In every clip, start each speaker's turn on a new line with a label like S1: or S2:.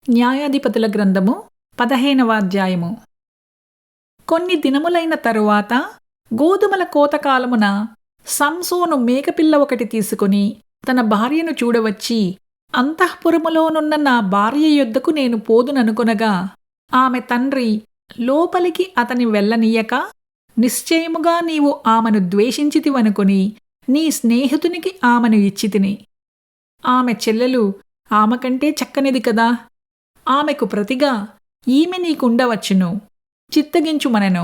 S1: న్యాయాధిపతుల గ్రంథము 15వ అధ్యాయము. కొన్ని దినములైన తరువాత గోధుమల కోతకాలమున సంసోను మేకపిల్ల ఒకటి తీసుకుని తన భార్యను చూడవచ్చి, అంతఃపురములోనున్న నా భార్య యొద్దకు నేను పోదుననుకొనగా, ఆమె తండ్రి లోపలికి అతని వెళ్ళనీయక, నిశ్చయముగా నీవు ఆమెను ద్వేషించితివనుకొని నీ స్నేహితునికి ఆమెను ఇచ్చితిని. ఆమె చెల్లెలు ఆమె కంటే చక్కనిది కదా, ఆమెకు ప్రతిగా ఈమె నీకుండవచ్చును, చిత్తగించుమనెను.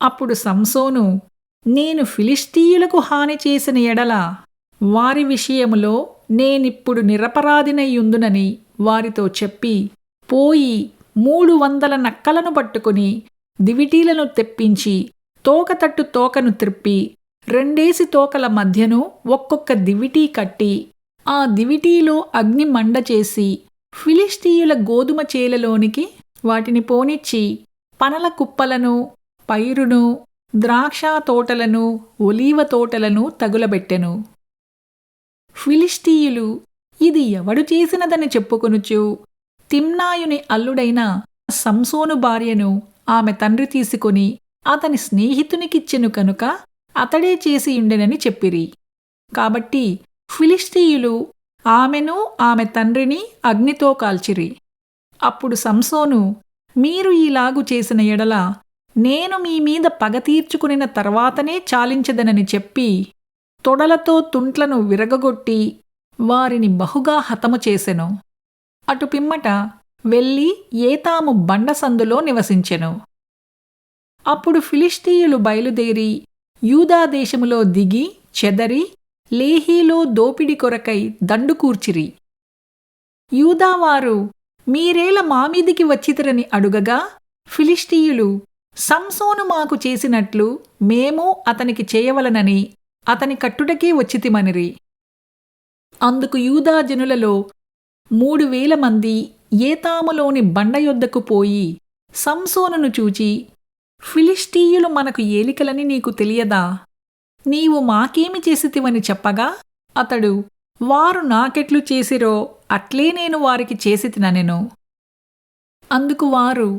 S1: అప్పుడు సంసోను, నేను ఫిలిష్తీయులకు హాని చేసిన ఎడల వారి విషయములో నేనిప్పుడు నిరపరాధినయ్యుందునని వారితో చెప్పి, పోయి 300 నక్కలను పట్టుకుని దివిటీలను తెప్పించి తోకతట్టు తోకను త్రిప్పి 2 తోకల మధ్యను ఒక్కొక్క దివిటీ కట్టి ఆ దివిటీలో అగ్ని మండ చేసి ఫిలిష్తీయుల గోధుమ చేలలోనికి వాటిని పోనిచ్చి పనల కుప్పలను, పైరును, ద్రాక్ష తోటలను, ఒలీవ తోటలను తగులబెట్టెను. ఫిలిష్తీయులు ఇది ఎవడు చేసినదని చెప్పుకొనుచు తిమ్నాయుని అల్లుడైన సంసోను భార్యను ఆమె తండ్రి తీసుకొని అతని స్నేహితునికిచ్చెను కనుక అతడే చేసియుండెనని చెప్పిరి. కాబట్టి ఫిలిష్తీయులు ఆమెను ఆమె తండ్రిని అగ్నితో కాల్చిరి. అప్పుడు సంసోను, మీరు ఈలాగు చేసిన ఎడల నేను మీ మీద పగ తీర్చుకునిన తర్వాతనే చాలించదనని చెప్పి తొడలతో తుంట్లను విరగగొట్టి వారిని బహుగా హతము చేసెను. అటు పిమ్మట వెళ్ళి ఏతాము బండసందులో నివసించెను. అప్పుడు ఫిలిష్తీయులు బయలుదేరి యూదాదేశములో దిగి చెదరి లేహీలో దోపిడి కొరకై దండుకూర్చిరి. యూదావారు మీరేల మామీదికి వచ్చితిరని అడుగగా, ఫిలిష్తీయులు సంసోను మాకు చేసినట్లు మేము అతనికి చేయవలనని అతని కట్టుటకే వచ్చితిమనిరి. అందుకు యూదా జనులలో 3000 మంది ఏతాములోని బండయొద్దకు పోయి సంసోనును చూచి, ఫిలిష్తీయులు మనకు ఏలికలని నీకు తెలియదా? నీవు మాకేమి చేసితివని చెప్పగా, అతడు వారు నాకెట్లు చేసిరో అట్లే నేను వారికి చేసితిననెను. అందుకు వారు,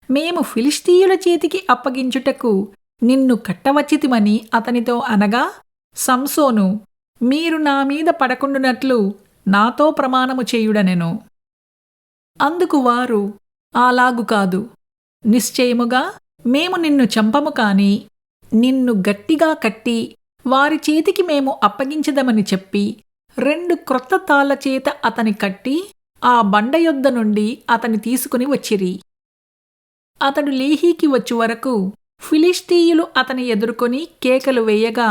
S1: మేము ఫిలిష్తీయుల చేతికి అప్పగించుటకు నిన్ను కట్టవచ్చితిమని అతనితో అనగా, సంసోను, మీరు నా మీద పడకుండునట్లు నాతో ప్రమాణము చేయుడనెను. అందుకు వారు, అలాగు కాదు, నిశ్చయముగా మేము నిన్ను చంపము కాని నిన్ను గట్టిగా కట్టి వారి చేతికి మేము అప్పగించదమని చెప్పి 2 క్రొత్త తాళ్లచేత అతని కట్టి ఆ బండయొద్ద నుండి అతని తీసుకుని వచ్చిరి. అతడు లేహీకి వచ్చు వరకు ఫిలిష్తీయులు అతని ఎదుర్కొని కేకలు వేయగా,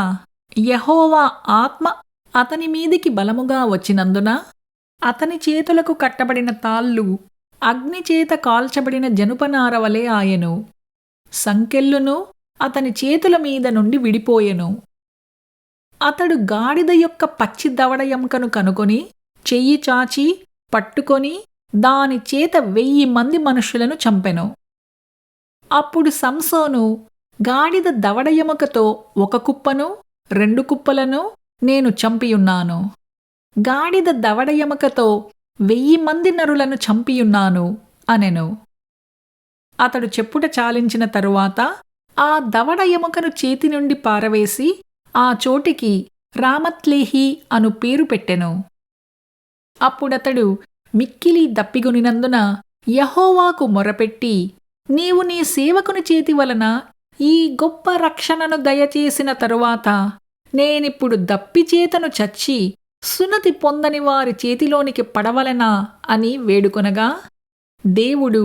S1: యెహోవా ఆత్మ అతని మీదికి బలముగా వచ్చినందున అతని చేతులకు కట్టబడిన తాళ్ళు అగ్నిచేత కాల్చబడిన జనుపనారవలే ఆయెను. సంకెళ్ళును అతని చేతుల మీద నుండి విడిపోయెను. అతడు గాడిద యొక్క పచ్చి దవడ ఎముకను కనుకొని చెయ్యి చాచి పట్టుకొని దాని చేత 1000 మంది మనుష్యులను చంపెను. అప్పుడు సంసోను, గాడిద దవడ ఎముకతో 1 కుప్పను 2 కుప్పలను నేను చంపియున్నాను, గాడిద దవడ ఎముకతో 1000 మంది నరులను చంపియున్నాను అనెను. అతడు చెప్పుట చాలించిన తరువాత ఆ దవడ ఎముకను చేతి నుండి పారవేసి ఆ చోటికి రామత్లేహి అను పేరు పెట్టెను. అప్పుడతడు మిక్కిలి దప్పిగొనినందున యెహోవాకు మొరపెట్టి, నీవు నీ సేవకుని చేతి వలన ఈ గొప్ప రక్షణను దయచేసిన తరువాత నేనిప్పుడు దప్పిచేతను చచ్చి సున్నతి పొందని వారి చేతిలోనికి పడవలెనా అని వేడుకొనగా, దేవుడు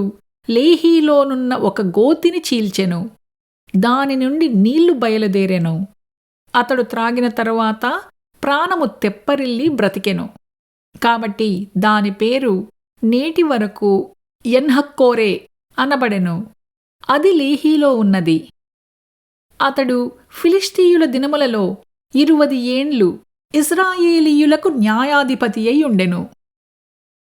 S1: లేహీలోనున్న ఒక గోతిని చీల్చెను. దాని నుండి నీళ్లు బయలుదేరెను. అతడు త్రాగిన తరువాత ప్రాణము తెప్పరిల్లి బ్రతికెను. కాబట్టి దాని పేరు నేటి వరకు ఎన్హక్కోరే అనబడెను. అది లేహీలో ఉన్నది. అతడు ఫిలిష్తీయుల దినములలో 20 ఏండ్లు ఇశ్రాయేలీయులకు న్యాయాధిపతి అయి ఉండెను.